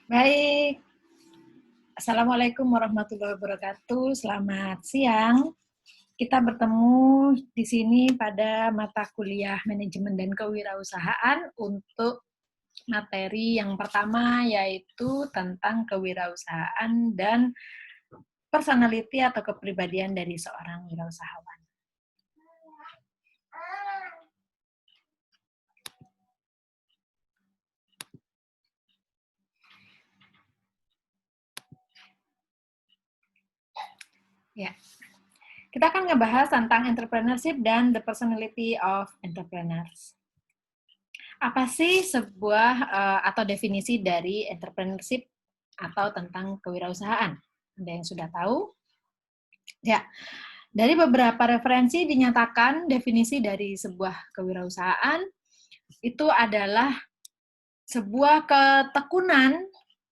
Baik, Assalamualaikum warahmatullahi wabarakatuh. Selamat siang. Kita bertemu di sini pada mata kuliah manajemen dan kewirausahaan untuk materi yang pertama, yaitu tentang kewirausahaan dan personality atau kepribadian dari seorang wirausahawan. Ya, kita akan ngebahas tentang entrepreneurship dan the personality of entrepreneurs. Apa sih sebuah atau definisi dari entrepreneurship atau tentang kewirausahaan? Ada yang sudah tahu? Ya, dari beberapa referensi dinyatakan definisi dari sebuah kewirausahaan itu adalah sebuah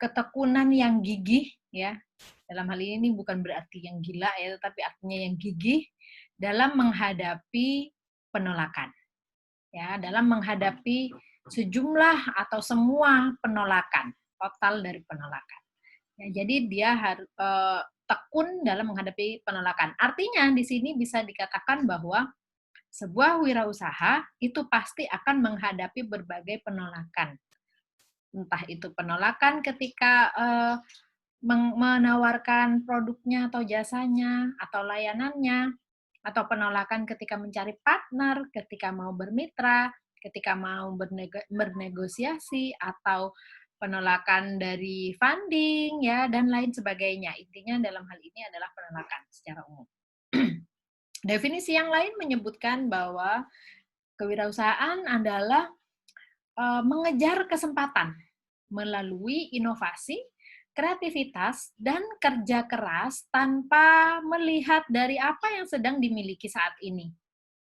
ketekunan yang gigih, ya. Dalam hal ini bukan berarti yang gila ya, tetapi artinya yang gigih dalam menghadapi penolakan. Ya, dalam menghadapi sejumlah atau semua penolakan, total dari penolakan. Ya, jadi dia harus tekun dalam menghadapi penolakan. Artinya di sini bisa dikatakan bahwa sebuah wirausaha itu pasti akan menghadapi berbagai penolakan. Entah itu penolakan ketika menawarkan produknya atau jasanya atau layanannya, atau penolakan ketika mencari partner, ketika mau bermitra, ketika mau bernegosiasi, atau penolakan dari funding, ya, dan lain sebagainya. Intinya dalam hal ini adalah penolakan secara umum. Definisi yang lain menyebutkan bahwa kewirausahaan adalah mengejar kesempatan melalui inovasi, kreativitas, dan kerja keras tanpa melihat dari apa yang sedang dimiliki saat ini.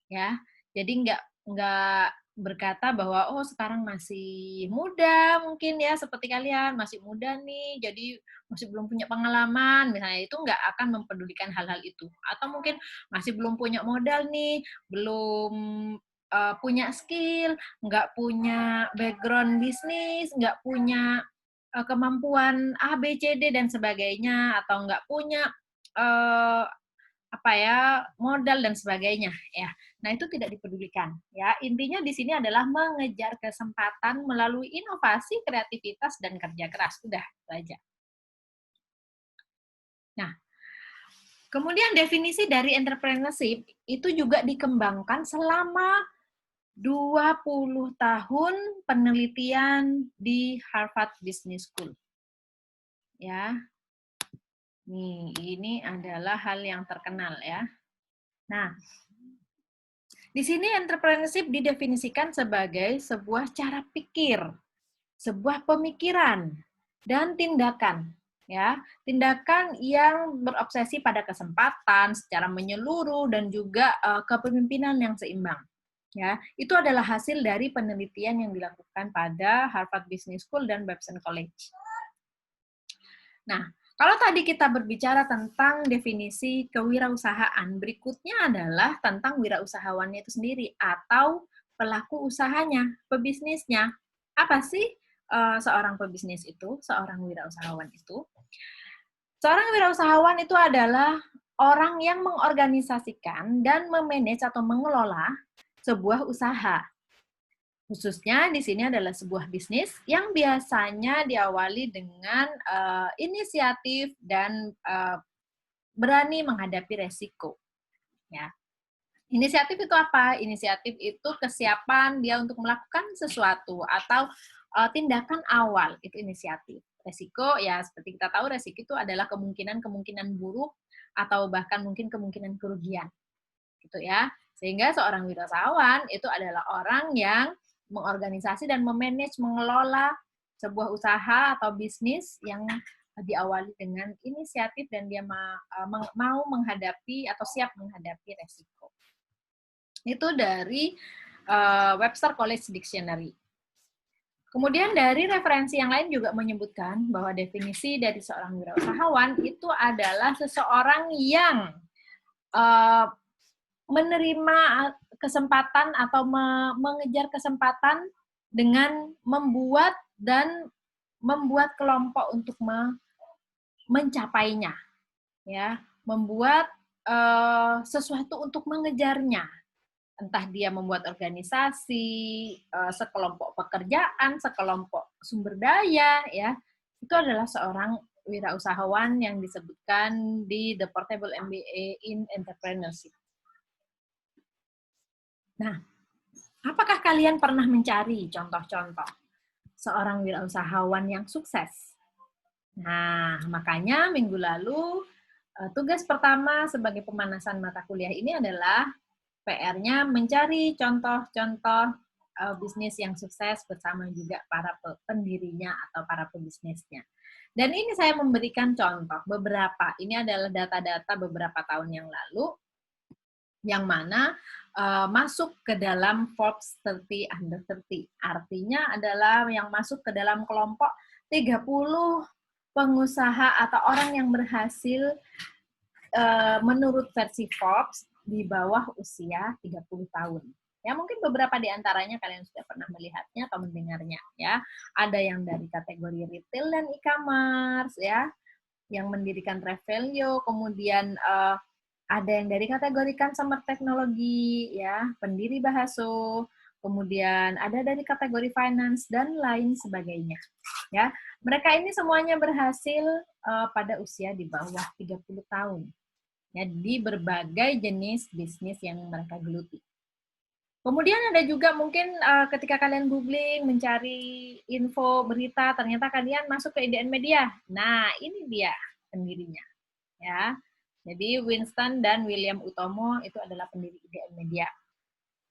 Ya, jadi nggak berkata bahwa oh sekarang masih muda mungkin ya seperti kalian masih muda nih, jadi masih belum punya pengalaman misalnya, itu nggak akan mempedulikan hal-hal itu. Atau mungkin masih belum punya modal nih, belum punya skill, nggak punya background bisnis, nggak punya kemampuan A, B, C, D dan sebagainya, atau nggak punya uh, apa ya modal dan sebagainya, ya. Nah itu tidak dipedulikan, ya. Intinya di sini adalah mengejar kesempatan melalui inovasi, kreativitas dan kerja keras. Udah itu aja. Nah, kemudian definisi dari entrepreneurship itu juga dikembangkan selama 20 tahun penelitian di Harvard Business School. Ya. Nih, ini adalah hal yang terkenal ya. Nah, di sini entrepreneurship didefinisikan sebagai sebuah cara pikir, sebuah pemikiran, dan tindakan. Ya, tindakan yang berobsesi pada kesempatan secara menyeluruh dan juga kepemimpinan yang seimbang. Ya, itu adalah hasil dari penelitian yang dilakukan pada Harvard Business School dan Babson College. Nah, kalau tadi kita berbicara tentang definisi kewirausahaan, berikutnya adalah tentang wirausahawannya itu sendiri atau pelaku usahanya, pebisnisnya. Apa sih seorang pebisnis itu, seorang wirausahawan itu? Seorang wirausahawan itu adalah orang yang mengorganisasikan dan memanage atau mengelola sebuah usaha. Khususnya di sini adalah sebuah bisnis yang biasanya diawali dengan inisiatif dan berani menghadapi resiko. Ya. Inisiatif itu apa? Inisiatif itu kesiapan dia untuk melakukan sesuatu atau tindakan awal, itu inisiatif. Resiko, ya seperti kita tahu, resiko itu adalah kemungkinan-kemungkinan buruk atau bahkan mungkin kemungkinan kerugian. Gitu ya. Sehingga seorang wirausahawan itu adalah orang yang mengorganisasi dan memanage, mengelola sebuah usaha atau bisnis yang diawali dengan inisiatif dan dia mau menghadapi atau siap menghadapi resiko. Itu dari Webster College Dictionary. Kemudian dari referensi yang lain juga menyebutkan bahwa definisi dari seorang wirausahawan itu adalah seseorang yang menerima kesempatan atau mengejar kesempatan dengan membuat dan membuat kelompok untuk mencapainya, ya, membuat sesuatu untuk mengejarnya. Entah dia membuat organisasi, sekelompok pekerjaan, sekelompok sumber daya, ya, itu adalah seorang wirausahawan yang disebutkan di The Portable MBA in Entrepreneurship. Nah, apakah kalian pernah mencari contoh-contoh seorang wirausahawan yang sukses? Nah, makanya minggu lalu tugas pertama sebagai pemanasan mata kuliah ini adalah PR-nya mencari contoh-contoh bisnis yang sukses bersama juga para pendirinya atau para pebisnisnya. Dan ini saya memberikan contoh beberapa. Ini adalah data-data beberapa tahun yang lalu yang mana masuk ke dalam Forbes 30 Under 30. Artinya adalah yang masuk ke dalam kelompok 30 pengusaha atau orang yang berhasil menurut versi Forbes di bawah usia 30 tahun. Ya, mungkin beberapa di antaranya kalian sudah pernah melihatnya atau mendengarnya, ya. Ada yang dari kategori retail dan e-commerce, ya, yang mendirikan Revelio, kemudian ada yang dari kategori consumer teknologi, ya, pendiri Bahaso, kemudian ada dari kategori finance dan lain sebagainya, ya. Mereka ini semuanya berhasil pada usia di bawah 30 tahun. Ya, di berbagai jenis bisnis yang mereka geluti. Kemudian ada juga mungkin ketika kalian googling, mencari info, berita, ternyata kalian masuk ke IDN Media. Nah, ini dia pendirinya. Ya. Jadi Winston dan William Utomo itu adalah pendiri IDN Media.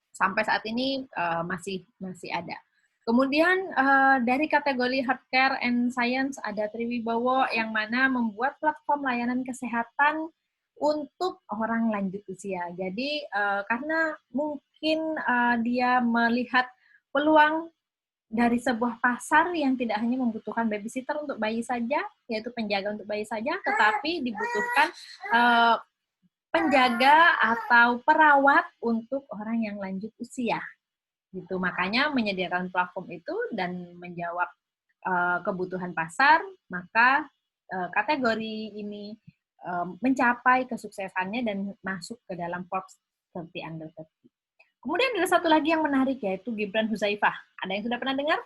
Sampai saat ini masih ada. Kemudian dari kategori healthcare and science ada Triwibowo yang mana membuat platform layanan kesehatan untuk orang lanjut usia. Jadi karena mungkin dia melihat peluang dari sebuah pasar yang tidak hanya membutuhkan babysitter untuk bayi saja, yaitu penjaga untuk bayi saja, tetapi dibutuhkan penjaga atau perawat untuk orang yang lanjut usia. Gitu. Makanya menyediakan platform itu dan menjawab kebutuhan pasar, maka kategori ini mencapai kesuksesannya dan masuk ke dalam Forbes 30 Under 30. Kemudian ada satu lagi yang menarik, yaitu Gibran Huzaifah. Ada yang sudah pernah dengar?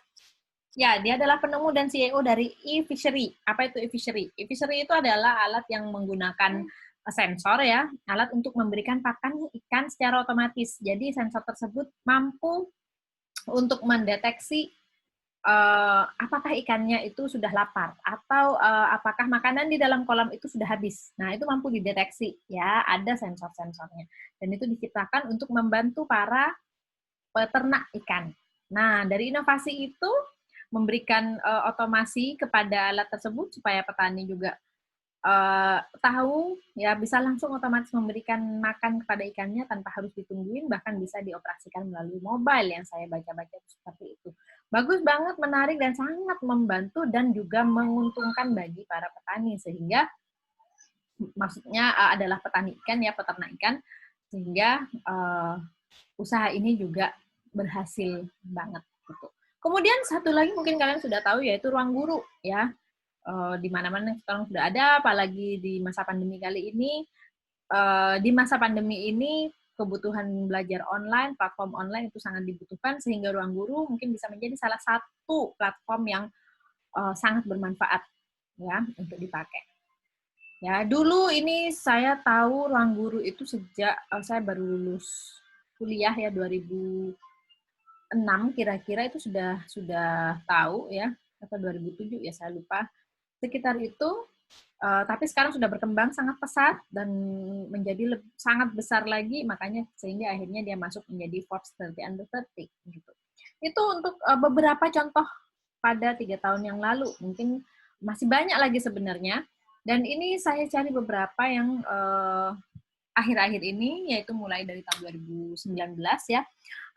Ya, dia adalah penemu dan CEO dari e-fishery. Apa itu e-fishery? E-fishery itu adalah alat yang menggunakan sensor, ya, alat untuk memberikan pakan ikan secara otomatis. Jadi sensor tersebut mampu untuk mendeteksi apakah ikannya itu sudah lapar atau apakah makanan di dalam kolam itu sudah habis. Nah, itu mampu dideteksi, ya, ada sensor-sensornya. Dan itu diciptakan untuk membantu para peternak ikan. Nah, dari inovasi itu memberikan otomasi kepada alat tersebut supaya petani juga tahu, ya, bisa langsung otomatis memberikan makan kepada ikannya tanpa harus ditungguin, bahkan bisa dioperasikan melalui mobile yang saya baca-baca seperti itu. Bagus banget, menarik, dan sangat membantu dan juga menguntungkan bagi para petani, sehingga maksudnya adalah petani ikan, ya, peternak ikan, sehingga usaha ini juga berhasil banget gitu. Kemudian satu lagi mungkin kalian sudah tahu, yaitu Ruang Guru, ya. Di mana-mana sekarang sudah ada, apalagi di masa pandemi kali ini. Di masa pandemi ini kebutuhan belajar online, platform online itu sangat dibutuhkan, sehingga Ruang Guru mungkin bisa menjadi salah satu platform yang sangat bermanfaat, ya, untuk dipakai. Ya, dulu ini saya tahu Ruang Guru itu sejak saya baru lulus kuliah, ya, 2006 kira-kira itu sudah tahu, ya, atau 2007, ya, saya lupa. Sekitar itu, tapi sekarang sudah berkembang sangat pesat dan menjadi sangat besar lagi, makanya sehingga akhirnya dia masuk menjadi Forbes 30 Under 30 gitu. Itu untuk beberapa contoh pada 3 tahun yang lalu. Mungkin masih banyak lagi sebenarnya, dan ini saya cari beberapa yang akhir-akhir ini, yaitu mulai dari tahun 2019, ya.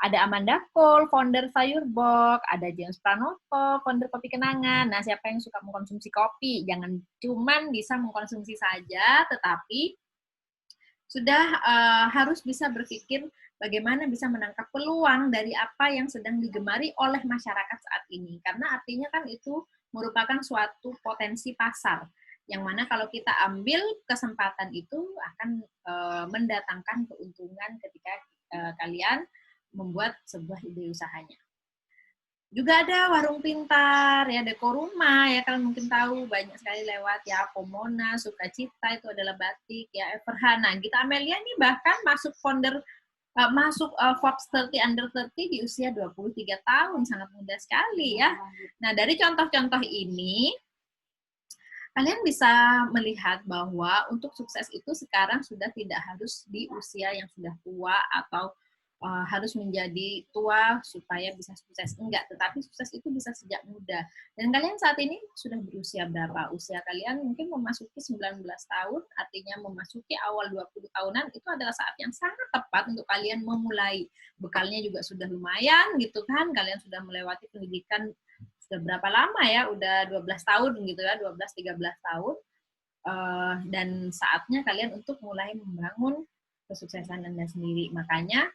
Ada Amanda Cole, founder Sayurbok, ada James Pranoto, founder Kopi Kenangan. Nah, siapa yang suka mengkonsumsi kopi, jangan cuman bisa mengkonsumsi saja, tetapi sudah harus bisa berpikir bagaimana bisa menangkap peluang dari apa yang sedang digemari oleh masyarakat saat ini. Karena artinya kan itu merupakan suatu potensi pasar, yang mana kalau kita ambil kesempatan itu akan mendatangkan keuntungan ketika kalian membuat sebuah ide usahanya. Juga ada warung pintar, ya Deko Rumah, ya kalian mungkin tahu banyak sekali lewat ya, Pomona, Sukacita itu adalah batik, ya Everhana. Gita Amelia nih bahkan masuk Forbes 30 Under 30 di usia 23 tahun, sangat muda sekali ya. Nah, dari contoh-contoh ini kalian bisa melihat bahwa untuk sukses itu sekarang sudah tidak harus di usia yang sudah tua atau harus menjadi tua supaya bisa sukses. Enggak, tetapi sukses itu bisa sejak muda. Dan kalian saat ini sudah berusia berapa? Usia kalian mungkin memasuki 19 tahun, artinya memasuki awal 20 tahunan, itu adalah saat yang sangat tepat untuk kalian memulai. Bekalnya juga sudah lumayan gitu kan, kalian sudah melewati pendidikan sudah berapa lama ya, udah 12 tahun gitu ya, 12-13 tahun. Dan saatnya kalian untuk mulai membangun kesuksesan Anda sendiri. Makanya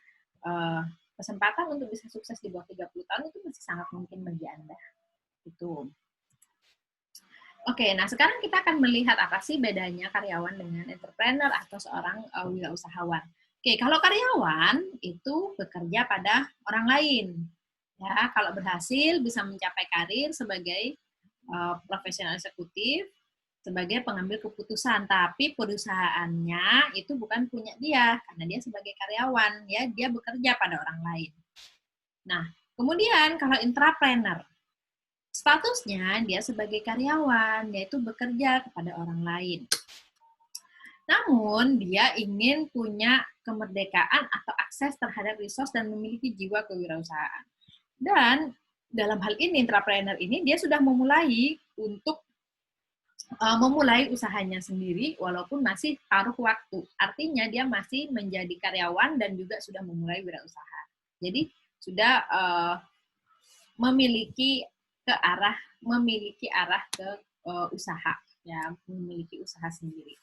kesempatan untuk bisa sukses di bawah 30 tahun itu masih sangat mungkin bagi Anda. Itu. Oke, nah sekarang kita akan melihat apa sih bedanya karyawan dengan entrepreneur atau seorang wirausahawan. Oke, kalau karyawan itu bekerja pada orang lain. Ya, kalau berhasil bisa mencapai karir sebagai profesional eksekutif, sebagai pengambil keputusan, tapi perusahaannya itu bukan punya dia karena dia sebagai karyawan, ya dia bekerja pada orang lain. Nah, kemudian kalau intrapreneur, statusnya dia sebagai karyawan, yaitu bekerja kepada orang lain. Namun dia ingin punya kemerdekaan atau akses terhadap resource dan memiliki jiwa kewirausahaan. Dan dalam hal ini intrapreneur ini dia sudah memulai untuk memulai usahanya sendiri walaupun masih paruh waktu. Artinya dia masih menjadi karyawan dan juga sudah memulai wirausaha. Jadi sudah memiliki arah ke usaha, ya, memiliki usaha sendiri.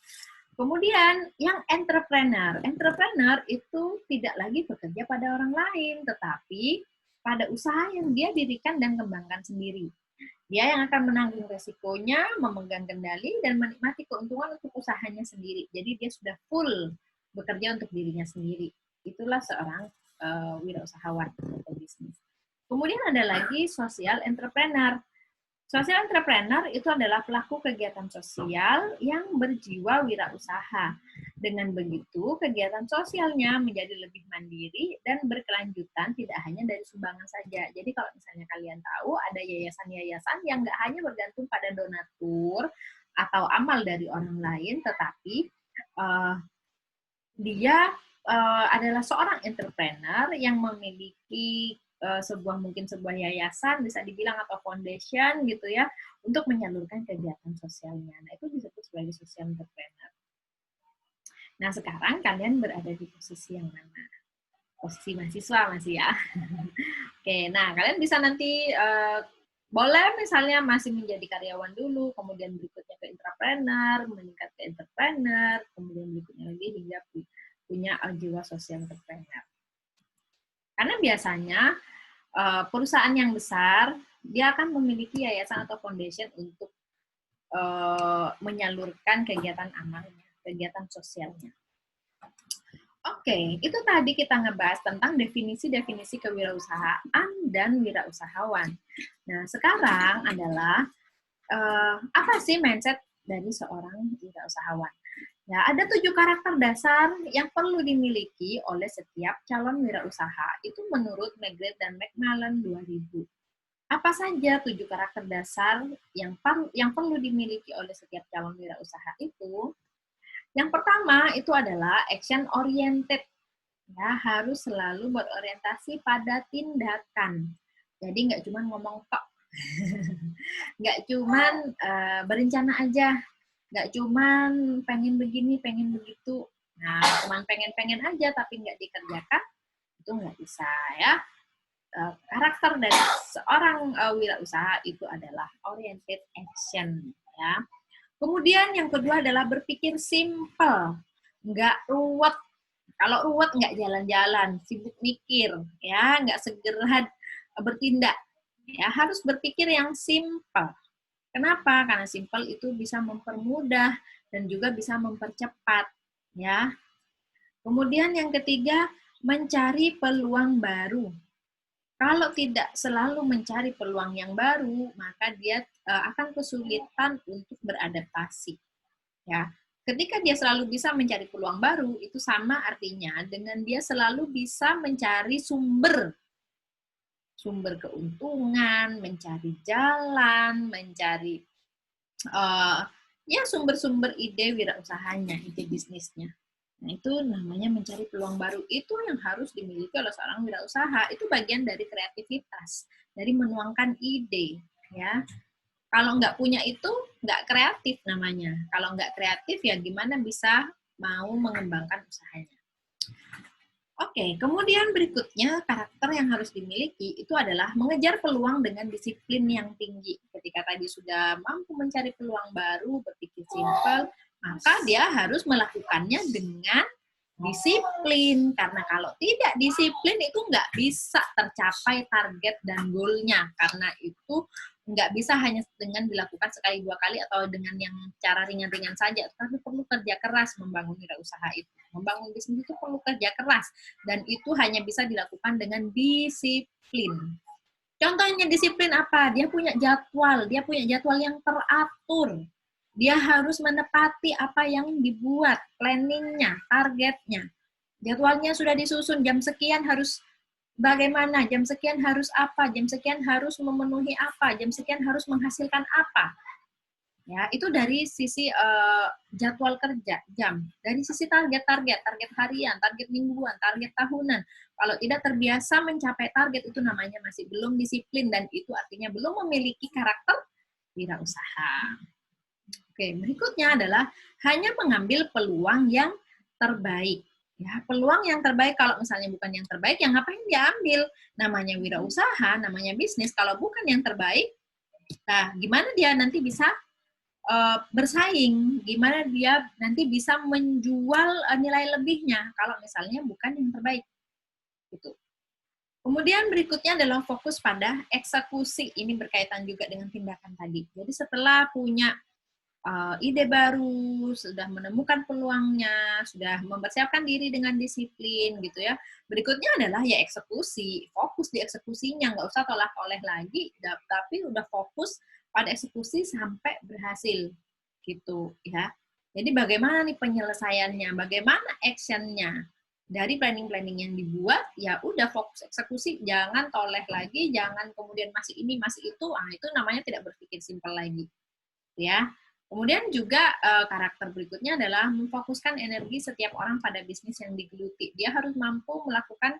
Kemudian yang entrepreneur itu tidak lagi bekerja pada orang lain, tetapi pada usaha yang dia dirikan dan kembangkan sendiri. Dia yang akan menanggung resikonya, memegang kendali, dan menikmati keuntungan untuk usahanya sendiri. Jadi dia sudah full bekerja untuk dirinya sendiri. Itulah seorang wirausahawan atau bisnis. Kemudian ada lagi social entrepreneur. Social entrepreneur itu adalah pelaku kegiatan sosial yang berjiwa wirausaha. Dengan begitu, kegiatan sosialnya menjadi lebih mandiri dan berkelanjutan, tidak hanya dari sumbangan saja. Jadi kalau misalnya kalian tahu, ada yayasan-yayasan yang nggak hanya bergantung pada donatur atau amal dari orang lain, tetapi dia adalah seorang entrepreneur yang memiliki sebuah yayasan bisa dibilang atau foundation gitu ya untuk menyalurkan kegiatan sosialnya. Nah, itu disebut sebagai social entrepreneur. Nah, sekarang kalian berada di posisi yang mana? Posisi mahasiswa masih ya. Oke, nah kalian bisa nanti boleh misalnya masih menjadi karyawan dulu, kemudian berikutnya ke entrepreneur, meningkat ke entrepreneur, kemudian berikutnya lagi hingga punya jiwa sosial entrepreneur. Karena biasanya perusahaan yang besar, dia akan memiliki yayasan atau foundation untuk menyalurkan kegiatan amalnya, kegiatan sosialnya. Oke, itu tadi kita ngebahas tentang definisi-definisi kewirausahaan dan wirausahawan. Nah, sekarang adalah apa sih mindset dari seorang wirausahawan? Ya, ada 7 karakter dasar yang perlu dimiliki oleh setiap calon wirausaha. Itu menurut McGrath dan McMillan 2000. Apa saja 7 karakter dasar yang perlu dimiliki oleh setiap calon wirausaha itu? Yang pertama itu adalah action oriented. Ya, harus selalu berorientasi pada tindakan. Jadi nggak cuma ngomong tok. Nggak cuma berencana aja. Nggak cuman pengen begini, pengen begitu. Nah, cuman pengen-pengen aja tapi nggak dikerjakan, itu nggak bisa ya. Karakter dari seorang wirausaha itu adalah oriented action. Ya. Kemudian yang kedua adalah berpikir simple, nggak ruwet. Kalau ruwet nggak jalan-jalan, sibuk mikir, ya nggak segera bertindak. Ya harus berpikir yang simple. Kenapa? Karena simple itu bisa mempermudah dan juga bisa mempercepat, ya. Kemudian yang ketiga, mencari peluang baru. Kalau tidak selalu mencari peluang yang baru, maka dia akan kesulitan untuk beradaptasi. Ya, ketika dia selalu bisa mencari peluang baru, itu sama artinya dengan dia selalu bisa mencari sumber keuntungan, mencari jalan, mencari ya sumber-sumber ide wirausahanya, ide bisnisnya. Nah, itu namanya mencari peluang baru. Itu yang harus dimiliki oleh seorang wirausaha. Itu bagian dari kreativitas, dari menuangkan ide, ya. Kalau nggak punya itu, nggak kreatif namanya. Kalau nggak kreatif, ya gimana bisa mau mengembangkan usahanya. Oke, kemudian berikutnya karakter yang harus dimiliki itu adalah mengejar peluang dengan disiplin yang tinggi. Ketika tadi sudah mampu mencari peluang baru, berpikir simpel, maka dia harus melakukannya dengan disiplin. Karena kalau tidak disiplin itu nggak bisa tercapai target dan goalnya. Karena itu nggak bisa hanya dengan dilakukan sekali dua kali atau dengan yang cara ringan-ringan saja, tapi perlu kerja keras membangun wirausaha itu. Membangun bisnis itu perlu kerja keras, dan itu hanya bisa dilakukan dengan disiplin. Contohnya disiplin apa? Dia punya jadwal yang teratur. Dia harus menepati apa yang dibuat, planningnya, targetnya. Jadwalnya sudah disusun, jam sekian harus bagaimana, jam sekian harus apa, jam sekian harus memenuhi apa, jam sekian harus menghasilkan apa. Ya, itu dari sisi jadwal kerja, jam. Dari sisi target harian, target mingguan, target tahunan. Kalau tidak terbiasa mencapai target, itu namanya masih belum disiplin, dan itu artinya belum memiliki karakter wirausaha. Oke, berikutnya adalah hanya mengambil peluang yang terbaik. Ya, peluang yang terbaik, kalau misalnya bukan yang terbaik, yang ngapain dia ambil? Namanya wirausaha, namanya bisnis, kalau bukan yang terbaik, nah gimana dia nanti bisa bersaing, gimana dia nanti bisa menjual nilai lebihnya kalau misalnya bukan yang terbaik. Gitu. Kemudian berikutnya adalah fokus pada eksekusi. Ini berkaitan juga dengan tindakan tadi. Jadi setelah punya ide baru, sudah menemukan peluangnya, sudah mempersiapkan diri dengan disiplin gitu ya. Berikutnya adalah ya eksekusi, fokus di eksekusinya, nggak usah tolak-oleh lagi, tapi udah fokus pada eksekusi sampai berhasil gitu ya. Jadi bagaimana nih penyelesaiannya, bagaimana actionnya dari planning-planning yang dibuat, ya udah fokus eksekusi, jangan toleh lagi, jangan kemudian masih ini masih itu, itu namanya tidak berpikir simpel lagi ya. Kemudian juga karakter berikutnya adalah memfokuskan energi setiap orang pada bisnis yang digeluti. Dia harus mampu melakukan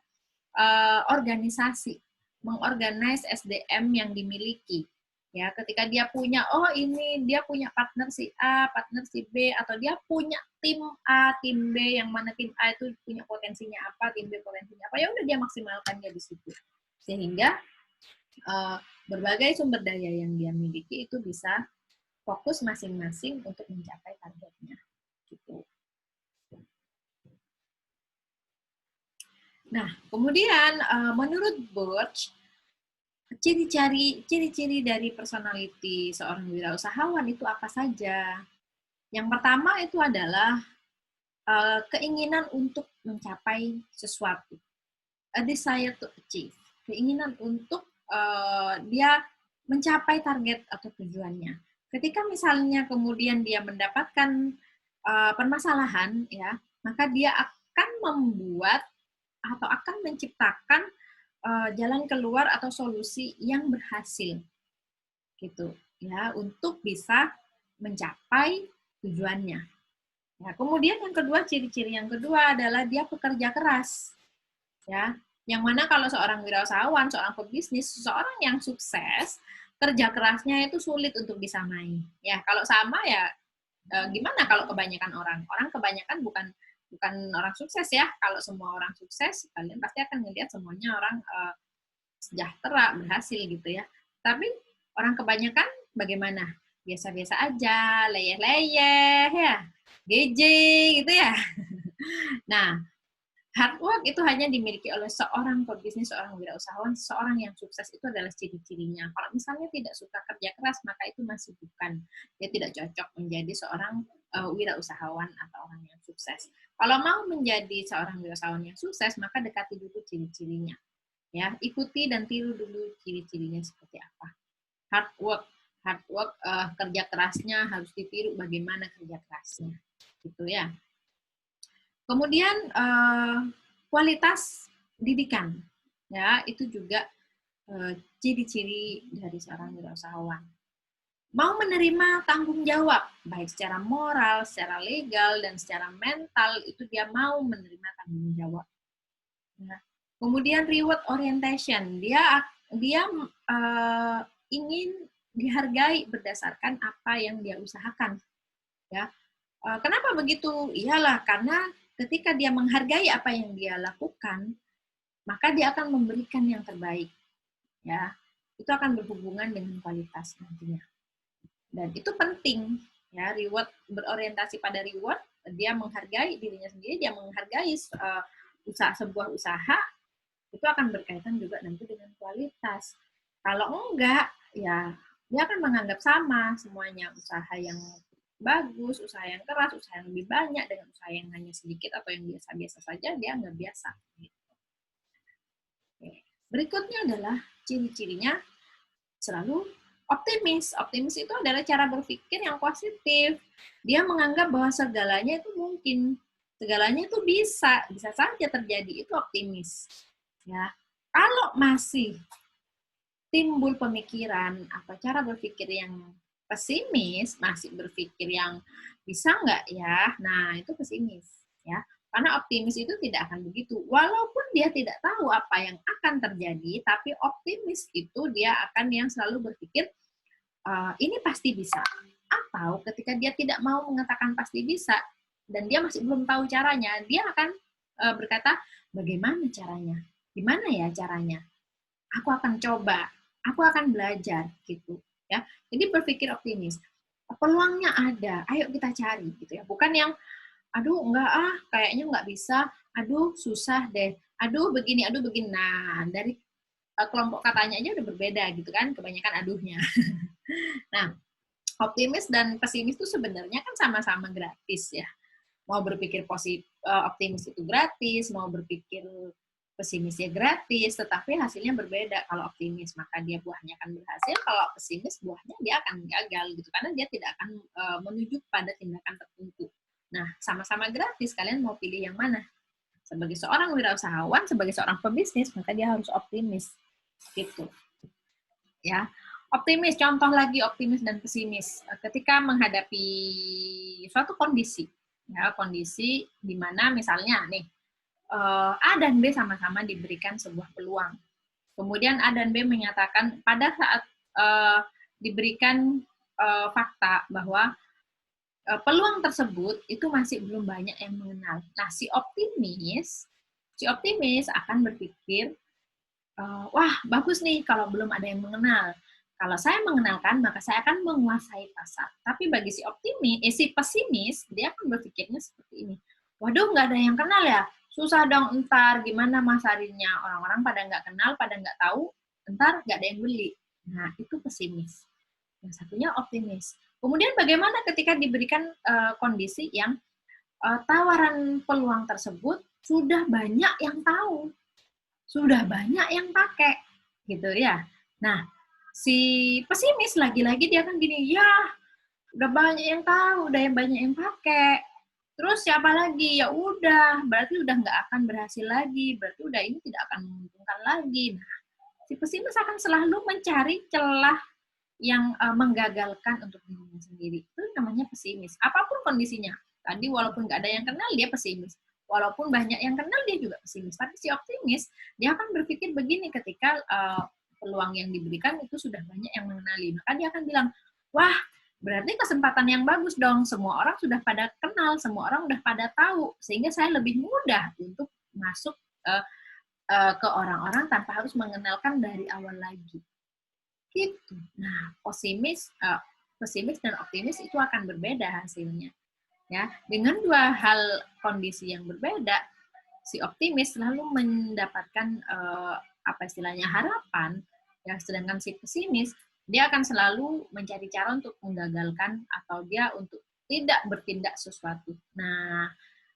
organisasi, mengorganize SDM yang dimiliki. Ya, ketika dia punya, dia punya partner si A, partner si B, atau dia punya tim A, tim B, yang mana tim A itu punya potensinya apa, tim B potensinya apa, ya udah dia maksimalkannya di situ. Sehingga berbagai sumber daya yang dia miliki itu bisa fokus masing-masing untuk mencapai targetnya. Gitu. Nah, kemudian menurut Birch, ciri-ciri dari personality seorang wirausahawan itu apa saja? Yang pertama itu adalah keinginan untuk mencapai sesuatu, a desire to achieve, keinginan untuk dia mencapai target atau tujuannya. Ketika misalnya kemudian dia mendapatkan permasalahan, ya, maka dia akan membuat atau akan menciptakan jalan keluar atau solusi yang berhasil, gitu, ya, untuk bisa mencapai tujuannya. Ya, kemudian yang kedua, ciri-ciri yang kedua adalah dia pekerja keras, ya. Yang mana kalau seorang wirausahawan, seorang pebisnis, seseorang yang sukses, kerja kerasnya itu sulit untuk disamai. Ya, kalau sama ya gimana kalau kebanyakan orang? Orang kebanyakan bukan orang sukses ya. Kalau semua orang sukses, kalian pasti akan melihat semuanya orang sejahtera, berhasil gitu ya. Tapi orang kebanyakan bagaimana? Biasa-biasa aja, leyeh-leyeh ya, geje gitu ya. Nah, Hard work itu hanya dimiliki oleh seorang pebisnis, seorang wirausahawan, seorang yang sukses itu adalah ciri-cirinya. Kalau misalnya tidak suka kerja keras, maka itu masih bukan. Dia tidak cocok menjadi seorang wirausahawan atau orang yang sukses. Kalau mau menjadi seorang wirausahawan yang sukses, maka dekati dulu ciri-cirinya. Ya, ikuti dan tiru dulu ciri-cirinya seperti apa. Hard work, kerja kerasnya harus ditiru bagaimana kerja kerasnya, gitu ya. Kemudian kualitas didikan, ya itu juga ciri-ciri dari seorang wirausahawan. Mau menerima tanggung jawab, baik secara moral, secara legal, dan secara mental, itu dia mau menerima tanggung jawab. Nah, kemudian reward orientation, dia ingin dihargai berdasarkan apa yang dia usahakan. Ya, kenapa begitu? Iyalah karena ketika dia menghargai apa yang dia lakukan, maka dia akan memberikan yang terbaik. Ya, itu akan berhubungan dengan kualitas nantinya. Dan itu penting. Ya, reward berorientasi pada reward, dia menghargai dirinya sendiri, dia menghargai sebuah usaha, itu akan berkaitan juga nanti dengan kualitas. Kalau enggak, ya dia akan menganggap sama semuanya, usaha yang bagus, usaha yang keras, usaha yang lebih banyak, dengan usaha yang hanya sedikit atau yang biasa-biasa saja, dia nggak biasa. Berikutnya adalah ciri-cirinya selalu optimis. Optimis itu adalah cara berpikir yang positif. Dia menganggap bahwa segalanya itu mungkin, segalanya itu bisa saja terjadi. Itu optimis. Ya, kalau masih timbul pemikiran atau cara berpikir yang pesimis, masih berpikir yang bisa nggak ya, nah itu pesimis ya. Karena optimis itu tidak akan begitu. Walaupun dia tidak tahu apa yang akan terjadi, tapi optimis itu dia akan yang selalu berpikir ini pasti bisa. Atau ketika dia tidak mau mengatakan pasti bisa dan dia masih belum tahu caranya, dia akan berkata bagaimana caranya, gimana ya caranya. Aku akan coba, aku akan belajar gitu ya. Jadi berpikir optimis. Peluangnya ada, ayo kita cari gitu ya. Bukan yang aduh enggak kayaknya enggak bisa, aduh susah deh, aduh begini, aduh begini. Nah, dari kelompok katanya aja udah berbeda gitu kan, kebanyakan aduhnya. Nah, optimis dan pesimis itu sebenarnya kan sama-sama gratis ya. Mau berpikir positif, optimis itu gratis, mau berpikir pesimisnya gratis, tetapi hasilnya berbeda. Kalau optimis maka dia buahnya akan berhasil, kalau pesimis buahnya dia akan gagal gitu, karena dia tidak akan menuju pada tindakan tertentu. Nah, sama-sama gratis, kalian mau pilih yang mana? Sebagai seorang wirausahawan, sebagai seorang pebisnis, maka dia harus optimis gitu. Ya, optimis. Contoh lagi optimis dan pesimis ketika menghadapi suatu kondisi, ya kondisi di mana misalnya nih A dan B sama-sama diberikan sebuah peluang. Kemudian A dan B menyatakan pada saat diberikan fakta bahwa peluang tersebut itu masih belum banyak yang mengenal. Nah, si optimis akan berpikir, wah bagus nih kalau belum ada yang mengenal. Kalau saya mengenalkan, maka saya akan menguasai pasar. Tapi bagi si pesimis, dia akan berpikirnya seperti ini. Waduh, nggak ada yang kenal ya? Susah dong ntar, gimana masarinnya? Orang-orang pada nggak kenal, pada nggak tahu, ntar nggak ada yang beli. Nah, itu pesimis. Yang satunya optimis. Kemudian bagaimana ketika diberikan kondisi yang tawaran peluang tersebut sudah banyak yang tahu, sudah banyak yang pakai, gitu ya. Nah, si pesimis lagi-lagi dia kan gini, ya udah banyak yang tahu, udah banyak yang pakai. Terus siapa lagi? Ya udah, berarti udah nggak akan berhasil lagi, berarti udah ini tidak akan menguntungkan lagi. Nah, si pesimis akan selalu mencari celah yang menggagalkan untuk dirinya sendiri. Itu namanya pesimis. Apapun kondisinya. Tadi walaupun nggak ada yang kenal, dia pesimis. Walaupun banyak yang kenal, dia juga pesimis. Tapi si optimis, dia akan berpikir begini ketika peluang yang diberikan itu sudah banyak yang mengenali. Maka dia akan bilang, wah, berarti kesempatan yang bagus dong. Semua orang sudah pada kenal, semua orang sudah pada tahu. Sehingga saya lebih mudah untuk masuk ke orang-orang tanpa harus mengenalkan dari awal lagi. Gitu. Nah, pesimis dan optimis itu akan berbeda hasilnya. Ya, dengan dua hal kondisi yang berbeda, si optimis selalu mendapatkan apa istilahnya harapan, ya, sedangkan si pesimis dia akan selalu mencari cara untuk menggagalkan atau dia untuk tidak bertindak sesuatu. Nah,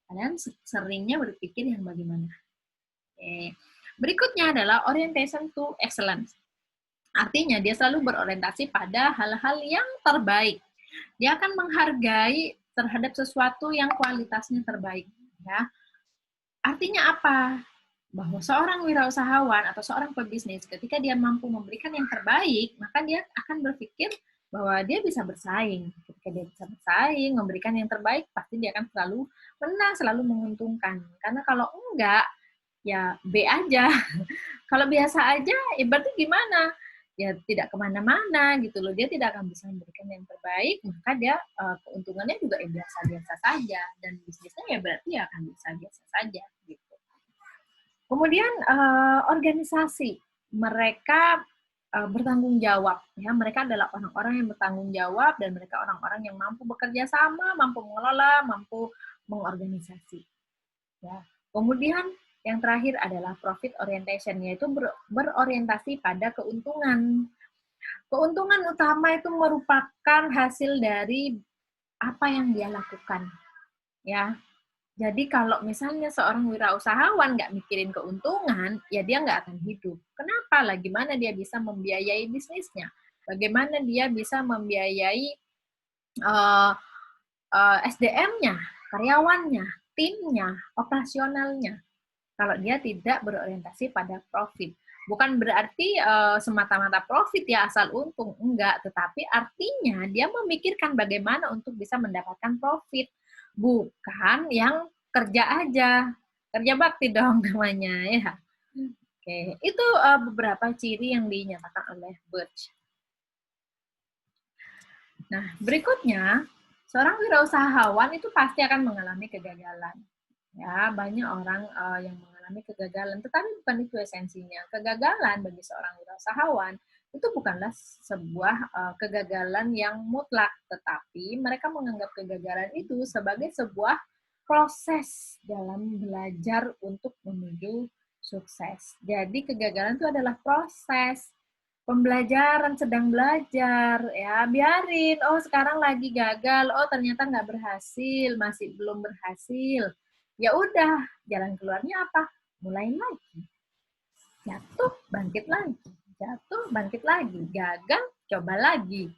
kalian seringnya berpikir yang bagaimana? Oke. Berikutnya adalah orientation to excellence. Artinya dia selalu berorientasi pada hal-hal yang terbaik. Dia akan menghargai terhadap sesuatu yang kualitasnya terbaik. Ya. Artinya apa? Bahwa seorang wirausahawan atau seorang pebisnis ketika dia mampu memberikan yang terbaik, maka dia akan berpikir bahwa dia bisa bersaing. Ketika dia bisa bersaing, memberikan yang terbaik, pasti dia akan selalu menang, selalu menguntungkan. Karena kalau enggak, ya B aja. Kalau biasa aja, ya berarti gimana? Ya tidak kemana-mana gitu loh. Dia tidak akan bisa memberikan yang terbaik, maka dia keuntungannya juga ya biasa-biasa saja. Dan bisnisnya ya berarti ya akan biasa-biasa saja gitu. Kemudian organisasi, mereka bertanggung jawab, ya, mereka adalah orang-orang yang bertanggung jawab dan mereka orang-orang yang mampu bekerja sama, mampu mengelola, mampu mengorganisasi. Ya. Kemudian yang terakhir adalah profit orientation, yaitu berorientasi pada keuntungan. Keuntungan utama itu merupakan hasil dari apa yang dia lakukan, ya. Jadi kalau misalnya seorang wirausahawan nggak mikirin keuntungan, ya dia nggak akan hidup. Kenapa? Lah gimana dia bisa membiayai bisnisnya? Bagaimana dia bisa membiayai SDM-nya, karyawannya, timnya, operasionalnya? Kalau dia tidak berorientasi pada profit. Bukan berarti semata-mata profit ya asal untung, enggak. Tetapi artinya dia memikirkan bagaimana untuk bisa mendapatkan profit. Bukan yang kerja aja. Kerja bakti dong namanya ya. Oke, itu beberapa ciri yang dinyatakan oleh Birch. Nah, berikutnya, seorang wirausahawan itu pasti akan mengalami kegagalan. Ya, banyak orang yang mengalami kegagalan, tetapi bukan itu esensinya. Kegagalan bagi seorang wirausahawan itu bukanlah sebuah kegagalan yang mutlak, tetapi mereka menganggap kegagalan itu sebagai sebuah proses dalam belajar untuk menuju sukses. Jadi kegagalan itu adalah proses pembelajaran, sedang belajar, ya biarin. Oh sekarang lagi gagal, oh ternyata nggak berhasil, masih belum berhasil. Ya udah, jalan keluarnya apa? Mulai lagi. Jatuh, bangkit lagi. Jatuh, bangkit lagi. Gagal, coba lagi.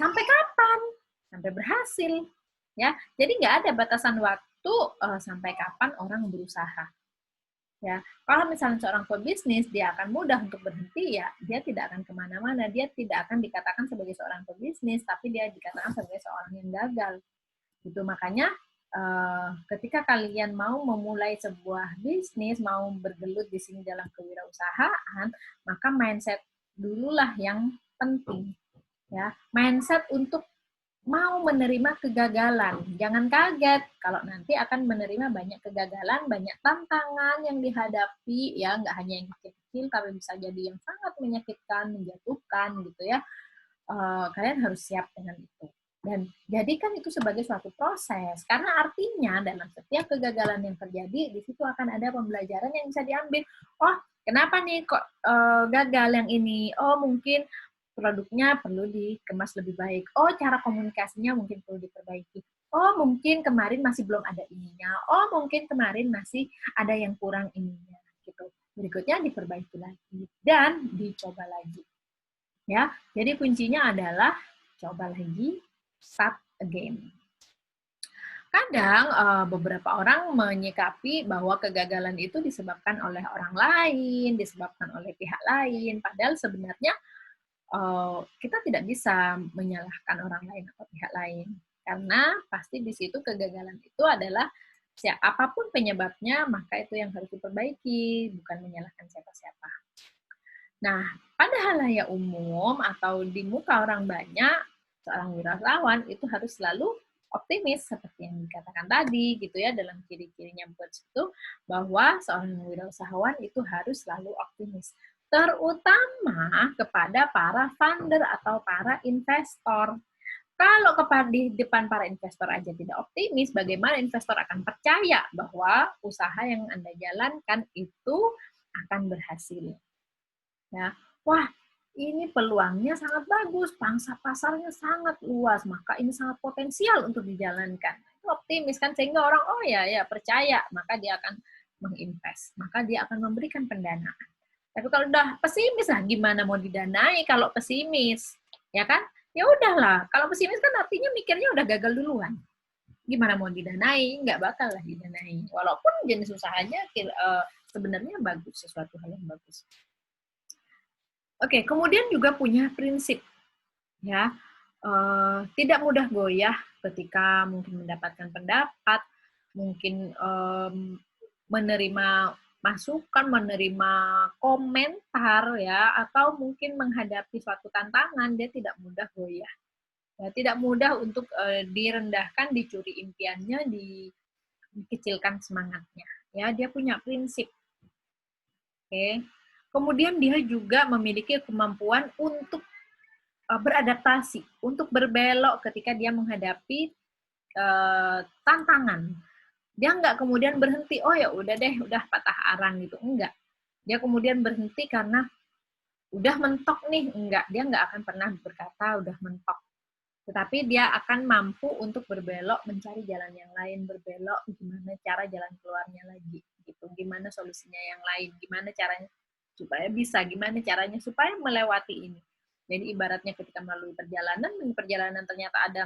Sampai kapan? Sampai berhasil. Ya, jadi nggak ada batasan waktu sampai kapan orang berusaha. Ya, kalau misalnya seorang pebisnis, dia akan mudah untuk berhenti, ya dia tidak akan kemana-mana, dia tidak akan dikatakan sebagai seorang pebisnis, tapi dia dikatakan sebagai seorang yang gagal. Gitu, makanya ketika kalian mau memulai sebuah bisnis, mau bergelut di sini dalam kewirausahaan, maka mindset dululah yang penting. Ya, mindset untuk mau menerima kegagalan. Jangan kaget kalau nanti akan menerima banyak kegagalan, banyak tantangan yang dihadapi, ya nggak hanya yang kecil-kecil, tapi bisa jadi yang sangat menyakitkan, menjatuhkan gitu ya. Kalian harus siap dengan itu. Dan jadikan itu sebagai suatu proses, karena artinya dalam setiap kegagalan yang terjadi, di situ akan ada pembelajaran yang bisa diambil. Oh, kenapa nih kok gagal yang ini? Oh, mungkin produknya perlu dikemas lebih baik. Oh, cara komunikasinya mungkin perlu diperbaiki. Oh, mungkin kemarin masih belum ada ininya. Oh, mungkin kemarin masih ada yang kurang ininya. Gitu. Berikutnya diperbaiki lagi dan dicoba lagi. Ya, jadi kuncinya adalah coba lagi, start again. Kadang beberapa orang menyikapi bahwa kegagalan itu disebabkan oleh orang lain, disebabkan oleh pihak lain, padahal sebenarnya kita tidak bisa menyalahkan orang lain atau pihak lain, karena pasti di situ kegagalan itu adalah apapun penyebabnya, maka itu yang harus diperbaiki, bukan menyalahkan siapa-siapa. Nah, pada halayak umum atau di muka orang banyak, seorang wirausahawan itu harus selalu optimis seperti yang dikatakan tadi gitu ya, dalam ciri-cirinya Birch itu bahwa seorang wirausahawan itu harus selalu optimis, terutama kepada para founder atau para investor. Kalau di depan para investor aja tidak optimis, bagaimana investor akan percaya bahwa usaha yang Anda jalankan itu akan berhasil? Ya, wah, ini peluangnya sangat bagus, pangsa pasarnya sangat luas, maka ini sangat potensial untuk dijalankan. Itu optimis kan, sehingga orang, oh ya, ya percaya, maka dia akan menginvest, maka dia akan memberikan pendanaan. Tapi kalau udah pesimis lah, gimana mau didanai kalau pesimis, ya kan? Ya udahlah, kalau pesimis kan artinya mikirnya udah gagal duluan. Gimana mau didanai? Nggak bakal lah didanai. Walaupun jenis usahanya sebenarnya bagus, sesuatu hal yang bagus. Oke, kemudian juga punya prinsip, ya, tidak mudah goyah ketika mungkin mendapatkan pendapat, mungkin menerima masukan, menerima komentar, ya, atau mungkin menghadapi suatu tantangan, dia tidak mudah goyah. Ya, tidak mudah untuk direndahkan, dicuri impiannya, dikecilkan semangatnya. Ya, dia punya prinsip. Oke. Kemudian dia juga memiliki kemampuan untuk beradaptasi, untuk berbelok ketika dia menghadapi tantangan. Dia nggak kemudian berhenti, oh ya udah deh, udah patah arang gitu. Enggak. Dia kemudian berhenti karena udah mentok nih. Enggak, dia nggak akan pernah berkata udah mentok. Tetapi dia akan mampu untuk berbelok, mencari jalan yang lain, berbelok, gimana cara jalan keluarnya lagi, gitu. Gimana solusinya yang lain, gimana caranya supaya bisa, gimana caranya supaya melewati ini. Jadi ibaratnya ketika melalui perjalanan ternyata ada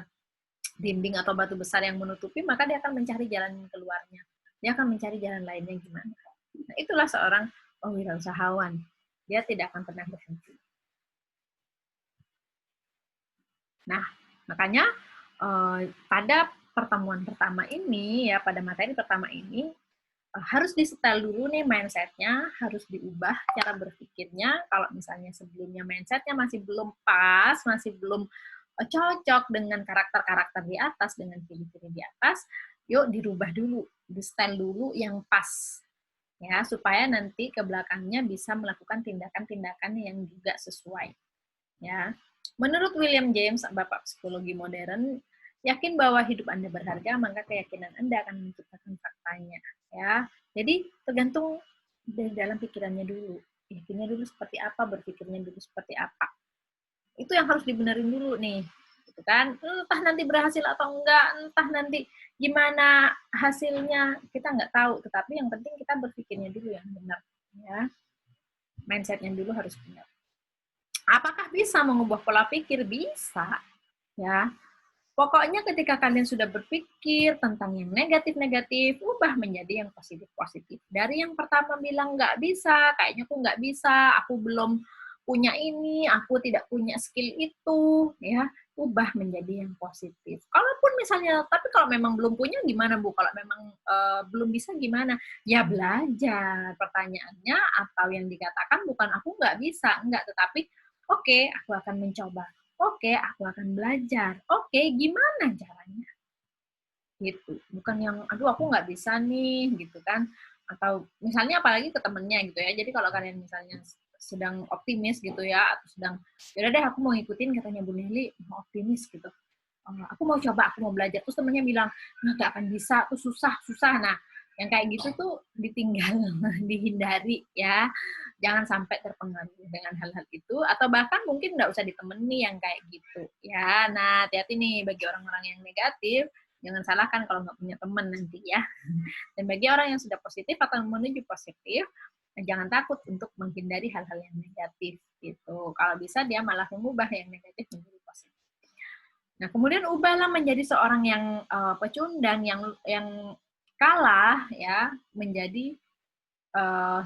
dinding atau batu besar yang menutupi, maka dia akan mencari jalan keluarnya. Dia akan mencari jalan lainnya gimana. Nah, itulah seorang wirausahawan. Dia tidak akan pernah berhenti. Nah, makanya pada pertemuan pertama ini, ya pada materi pertama ini, harus disetel dulu nih mindset-nya, harus diubah cara berpikirnya. Kalau misalnya sebelumnya mindset-nya masih belum pas, masih belum cocok dengan karakter-karakter di atas, dengan ciri-ciri di atas, yuk dirubah dulu, di-setel dulu yang pas. Ya, supaya nanti ke belakangnya bisa melakukan tindakan-tindakan yang juga sesuai. Ya. Menurut William James, Bapak Psikologi Modern, yakin bahwa hidup Anda berharga, maka keyakinan Anda akan menciptakan faktanya. Ya, jadi tergantung dari dalam pikirannya dulu. Yakinnya dulu seperti apa, berpikirnya dulu seperti apa. Itu yang harus dibenerin dulu nih. Gitu kan? Entah nanti berhasil atau enggak, entah nanti gimana hasilnya, kita nggak tahu. Tetapi yang penting kita berpikirnya dulu yang benar. Ya. Mindsetnya dulu harus benar. Apakah bisa mengubah pola pikir? Bisa. Ya. Pokoknya ketika kalian sudah berpikir tentang yang negatif-negatif, ubah menjadi yang positif-positif. Dari yang pertama bilang nggak bisa, kayaknya aku nggak bisa, aku belum punya ini, aku tidak punya skill itu, ya, ubah menjadi yang positif. Kalaupun misalnya, tapi kalau memang belum punya gimana Bu? Kalau memang belum bisa gimana? Ya belajar. Pertanyaannya atau yang dikatakan bukan aku nggak bisa, enggak, tetapi oke, aku akan mencoba. Oke, aku akan belajar. Oke, gimana caranya? Gitu. Bukan yang, aduh aku nggak bisa nih, gitu kan. Atau misalnya apalagi ke temennya gitu ya. Jadi kalau kalian misalnya sedang optimis gitu ya, atau sedang, yaudah deh aku mau ngikutin katanya Bu Nelly, mau optimis gitu. Aku mau coba, aku mau belajar. Terus temennya bilang, nah gak akan bisa, tuh susah. Nah, yang kayak gitu tuh ditinggal, dihindari ya. Jangan sampai terpengaruh dengan hal-hal itu, atau bahkan mungkin nggak usah ditemani yang kayak gitu ya. Nah, hati-hati nih bagi orang-orang yang negatif, jangan salahkan kalau nggak punya teman nanti ya. Dan bagi orang yang sudah positif atau menuju positif, jangan takut untuk menghindari hal-hal yang negatif gitu. Kalau bisa dia malah mengubah yang negatif menjadi positif. Nah, kemudian ubahlah menjadi seorang yang pecundang, yang kalah ya, menjadi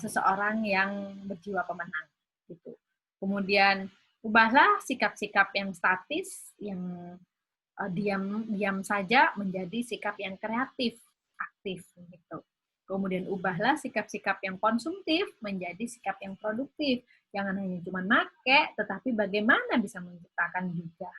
seseorang yang berjiwa pemenang gitu. Kemudian ubahlah sikap-sikap yang statis, yang diam saja menjadi sikap yang kreatif, aktif gitu. Kemudian ubahlah sikap-sikap yang konsumtif menjadi sikap yang produktif. Jangan hanya cuma make, tetapi bagaimana bisa menciptakan juga.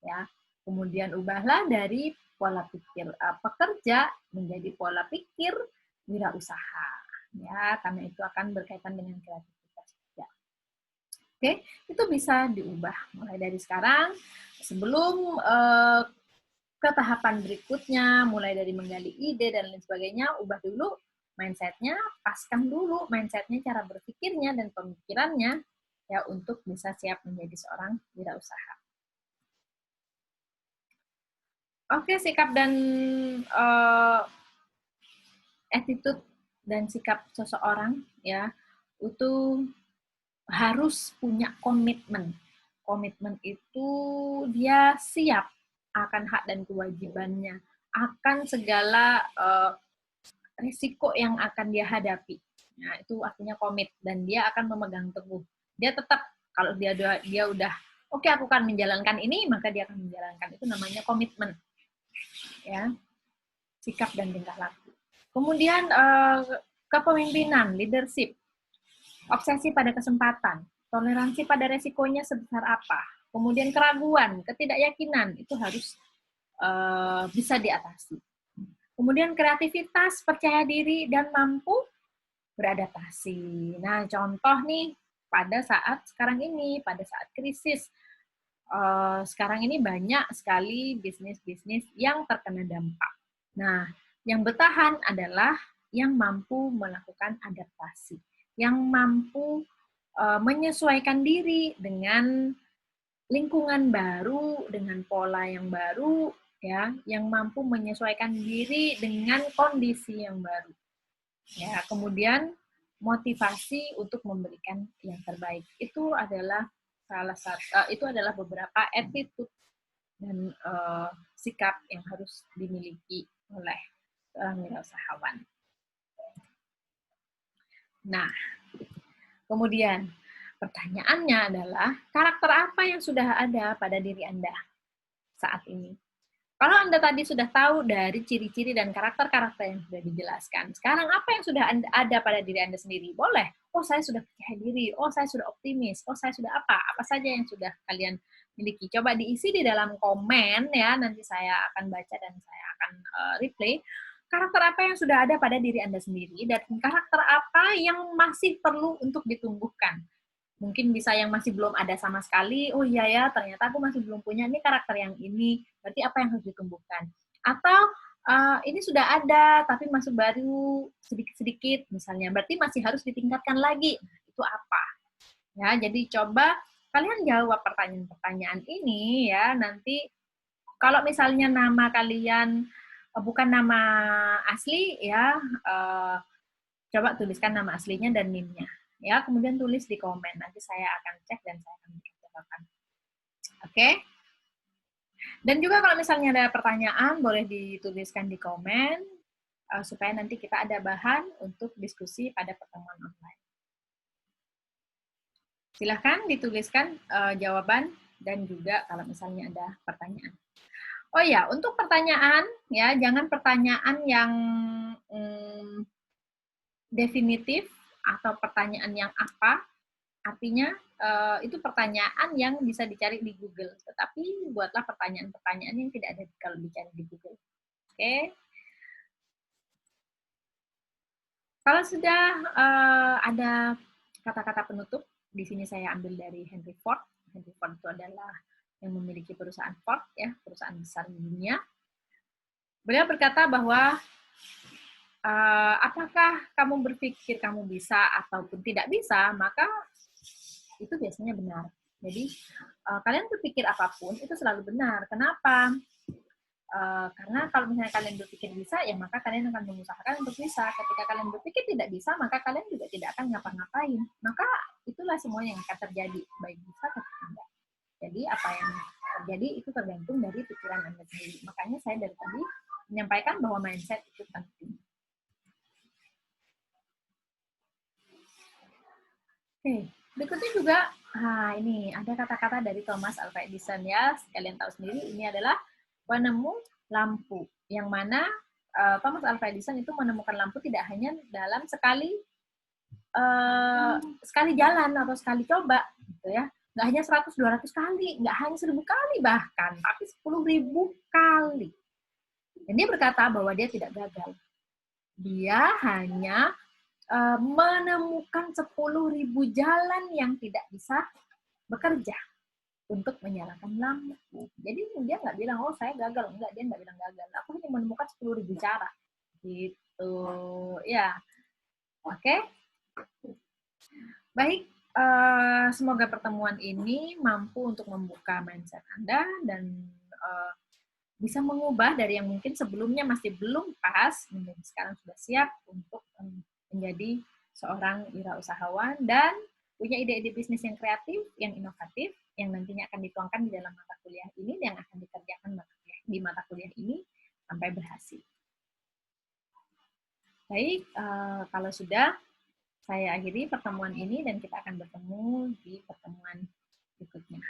Ya. Kemudian ubahlah dari pola pikir pekerja menjadi pola pikir wirausaha. Ya, karena itu akan berkaitan dengan kreativitas juga. Oke, itu bisa diubah mulai dari sekarang sebelum ke tahapan berikutnya, mulai dari menggali ide dan lain sebagainya, ubah dulu mindset-nya, paskan dulu mindset-nya, cara berpikirnya dan pemikirannya ya untuk bisa siap menjadi seorang wirausaha. Oke, sikap dan attitude dan sikap seseorang ya itu harus punya komitmen. Komitmen itu dia siap akan hak dan kewajibannya, akan segala risiko yang akan dia hadapi. Nah, itu artinya komit dan dia akan memegang teguh. Dia tetap kalau dia udah oke aku akan menjalankan ini, maka dia akan menjalankan. Itu namanya komitmen. Ya, sikap dan tingkah laku. Kemudian kepemimpinan, leadership, obsesi pada kesempatan, toleransi pada resikonya sebesar apa. Kemudian keraguan, ketidakyakinan itu harus bisa diatasi. Kemudian kreativitas, percaya diri, dan mampu beradaptasi. Nah, contoh nih, pada saat sekarang ini, pada saat krisis, sekarang ini banyak sekali bisnis-bisnis yang terkena dampak. Nah, yang bertahan adalah yang mampu melakukan adaptasi, yang mampu menyesuaikan diri dengan lingkungan baru, dengan pola yang baru, ya, yang mampu menyesuaikan diri dengan kondisi yang baru. Ya, kemudian motivasi untuk memberikan yang terbaik. Itu adalah itu adalah beberapa attitude dan sikap yang harus dimiliki oleh seorang wirausahawan. Nah, kemudian pertanyaannya adalah karakter apa yang sudah ada pada diri Anda saat ini? Kalau Anda tadi sudah tahu dari ciri-ciri dan karakter-karakter yang sudah dijelaskan, sekarang apa yang sudah ada pada diri Anda sendiri? Boleh. Oh, saya sudah percaya diri. Oh, saya sudah optimis. Oh, saya sudah apa? Apa saja yang sudah kalian miliki? Coba diisi di dalam komen ya. Nanti saya akan baca dan saya akan replay. Karakter apa yang sudah ada pada diri Anda sendiri dan karakter apa yang masih perlu untuk ditumbuhkan? Mungkin bisa yang masih belum ada sama sekali, oh iya ya, ternyata aku masih belum punya nih karakter yang ini, berarti apa yang harus ditumbuhkan? Atau ini sudah ada, tapi masih baru sedikit-sedikit misalnya, berarti masih harus ditingkatkan lagi. Nah, itu apa? Ya, jadi coba kalian jawab pertanyaan-pertanyaan ini ya, nanti kalau misalnya nama kalian bukan nama asli ya, coba tuliskan nama aslinya dan NIM-nya. Ya, kemudian tulis di komen. Nanti saya akan cek dan saya akan menjawabkan. Oke? Dan juga kalau misalnya ada pertanyaan, boleh dituliskan di komen supaya nanti kita ada bahan untuk diskusi pada pertemuan online. Silahkan dituliskan jawaban dan juga kalau misalnya ada pertanyaan. Oh ya, untuk pertanyaan ya, jangan pertanyaan yang definitif atau pertanyaan yang apa, artinya itu pertanyaan yang bisa dicari di Google. Tetapi buatlah pertanyaan-pertanyaan yang tidak ada kalau dicari di Google. Oke. Kalau sudah ada kata-kata penutup, di sini saya ambil dari Henry Ford. Henry Ford itu adalah yang memiliki perusahaan Ford, ya, perusahaan besar di dunia. Beliau berkata bahwa apakah kamu berpikir kamu bisa ataupun tidak bisa, maka itu biasanya benar. Jadi kalian berpikir apapun itu selalu benar. Kenapa? Karena kalau misalnya kalian berpikir bisa, ya maka kalian akan mengusahakan untuk bisa. Ketika kalian berpikir tidak bisa, maka kalian juga tidak akan ngapa-ngapain. Maka itulah semua yang akan terjadi, baik bisa atau tidak. Jadi apa yang terjadi itu tergantung dari pikiran Anda sendiri. Makanya saya dari tadi menyampaikan bahwa mindset itu penting. Oke, berikutnya juga, ini ada kata-kata dari Thomas Alva Edison ya. Kalian tahu sendiri, ini adalah penemu lampu. Yang mana Thomas Alva Edison itu menemukan lampu tidak hanya dalam sekali jalan atau sekali coba, gitu ya. Nggak hanya 100-200 kali, nggak hanya 1000 kali bahkan, tapi 10.000 kali. Dan dia berkata bahwa dia tidak gagal. Dia hanya menemukan 10.000 jalan yang tidak bisa bekerja untuk menyalakan lampu. Jadi dia nggak bilang, oh saya gagal. Enggak, dia nggak bilang gagal. Aku hanya menemukan 10.000 cara. Gitu. Ya, oke. Baik, semoga pertemuan ini mampu untuk membuka mindset Anda dan bisa mengubah dari yang mungkin sebelumnya masih belum pas, menjadi sekarang sudah siap untuk menjadi seorang wirausahawan dan punya ide-ide bisnis yang kreatif, yang inovatif, yang nantinya akan dituangkan di dalam mata kuliah ini, yang akan dikerjakan di mata kuliah ini sampai berhasil. Baik, kalau sudah, saya akhiri pertemuan ini dan kita akan bertemu di pertemuan berikutnya.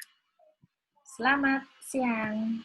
Selamat siang.